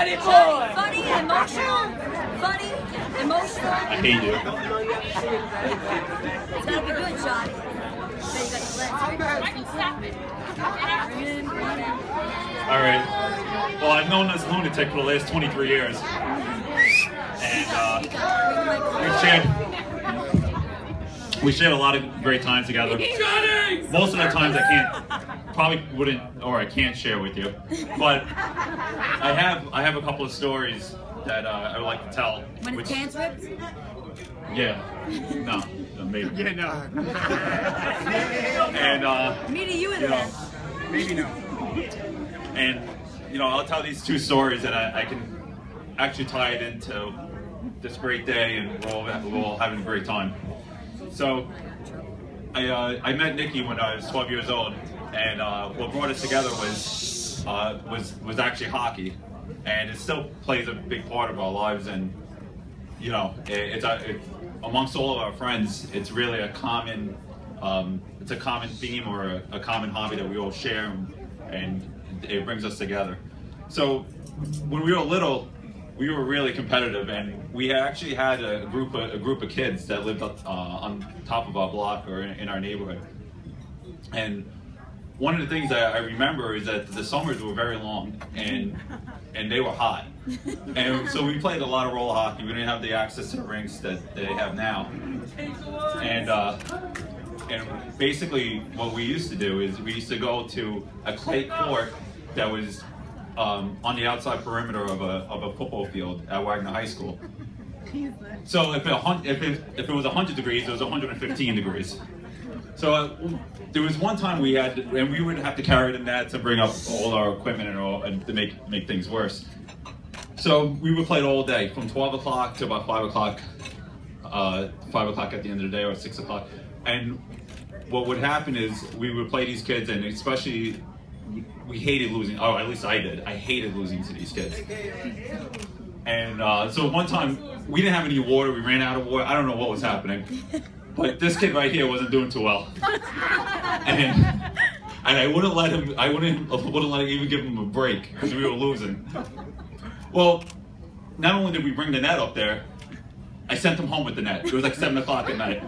Shadi boy! Funny, emotional. Funny, emotional. I hate you. It's gotta be good, Shadi. Alright. Well, I've known this lunatic for the last 23 years. And we shared a lot of great times together. Most of the times I can't share with you. But I have a couple of stories that I would like to tell. When his pants ripped? Yeah. No. Maybe. Yeah, no. And Me to you in that. Maybe no. And I'll tell these two stories that I can actually tie it into this great day, and we're all having a great time. So I met Nicky when I was 12 years old, and what brought us together was actually hockey, and it still plays a big part of our lives. And amongst all of our friends, it's really a common theme or a common hobby that we all share, and it brings us together. So when we were little, we were really competitive, and we actually had a group of kids that lived up, on top of our block or in our neighborhood. And one of the things that I remember is that the summers were very long, and they were hot. And so we played a lot of roller hockey. We didn't have the access to the rinks that they have now. And basically what we used to do is we used to go to a clay court that was on the outside perimeter of a football field at Wagner High School. So if it was 100 degrees, it was 115 degrees. So there was one time we would have to carry the nets and bring up all our equipment and to make things worse. So we would play it all day, from 12 o'clock to about 5 o'clock. 5 o'clock at the end of the day, or 6 o'clock. And what would happen is we would play these kids, and especially we hated losing. Oh, at least I did. I hated losing to these kids. And so one time we didn't have any water. We ran out of water. I don't know what was happening, but this kid right here wasn't doing too well. And I wouldn't let him. I wouldn't even give him a break because we were losing. Well, not only did we bring the net up there, I sent him home with the net. It was like 7 o'clock at night.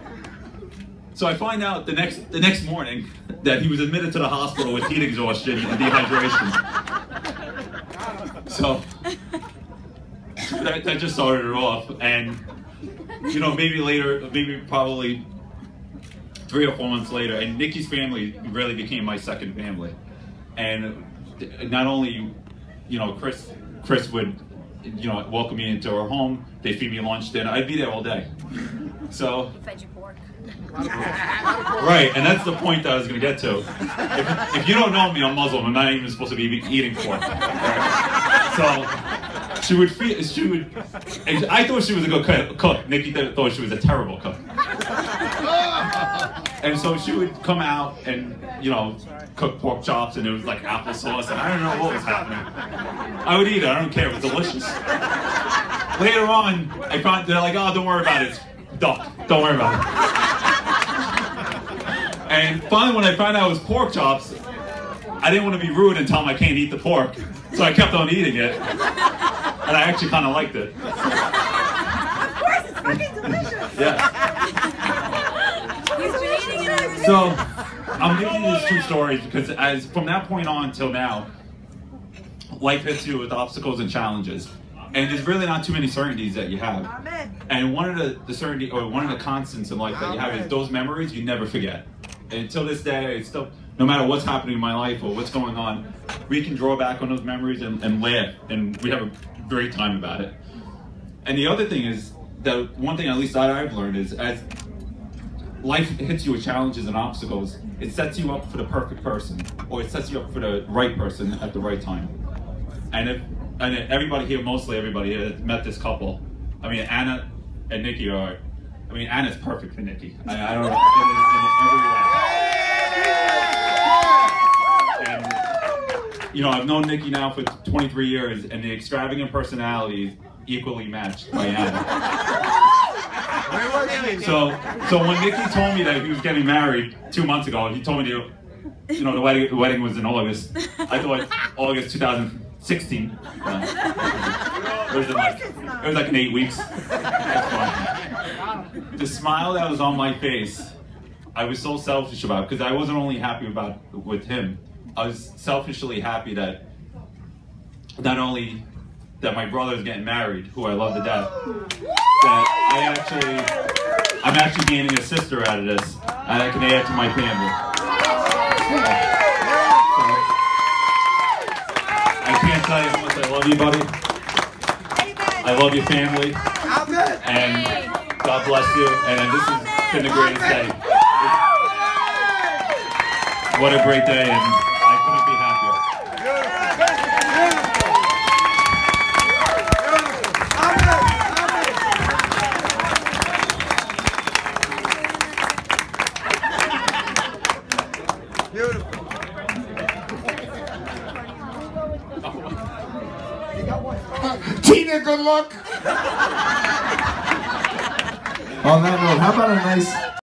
So I find out the next morning that he was admitted to the hospital with heat exhaustion and dehydration. So that just started it off. And maybe probably 3 or 4 months later, and Nicky's family really became my second family. And not only, Chris would, welcome me into her home. They feed me lunch, dinner. I'd be there all day. So. Fed you pork. Right, and that's the point that I was going to get to. If you don't know me, I'm Muslim. I'm not even supposed to be eating pork. So she would. I thought she was a good cook. Nicky thought she was a terrible cook. And so she would come out and cook pork chops, and it was like applesauce, and I don't know what was happening. I would eat it. I don't care. It was delicious. Later on, they're like, "Oh, don't worry about it. It's duck. Don't worry about it." And finally, when I found out it was pork chops, I didn't want to be rude and tell them I can't eat the pork, so I kept on eating it, and I actually kind of liked it. Of course, it's fucking delicious. Yeah. He's been eating it ever since. So I'm giving you these two stories because, from that point on till now, life hits you with obstacles and challenges, and there's really not too many certainties that you have. And one of the constants in life that you have is those memories you never forget. And until this day, it's still, no matter what's happening in my life or what's going on, we can draw back on those memories and laugh, and we have a great time about it. And the other thing is that one thing at least I've learned is, as life hits you with challenges and obstacles, it sets you up for the perfect person, or it sets you up for the right person at the right time. And everybody here, mostly everybody here, has met this couple. I mean, Anna and Nicky are. I mean, Anna's perfect for Nicky. I don't know, in every way. And I've known Nicky now for 23 years, and the extravagant personality is equally matched by Anna. So when Nicky told me that he was getting married 2 months ago, he told me the wedding was in August. I thought August 2016. 16. It was like in 8 weeks. The smile that was on my face, I was so selfish about, because I wasn't only happy with him. I was selfishly happy that not only that my brother's getting married, who I love to death, that I'm actually gaining a sister out of this, and I can add to my family. I can't tell you how much I love you, buddy. I love your family. And God bless you. And this has been the greatest day. What a great day, and I couldn't be happier. Tina, good luck. On that note, how about a nice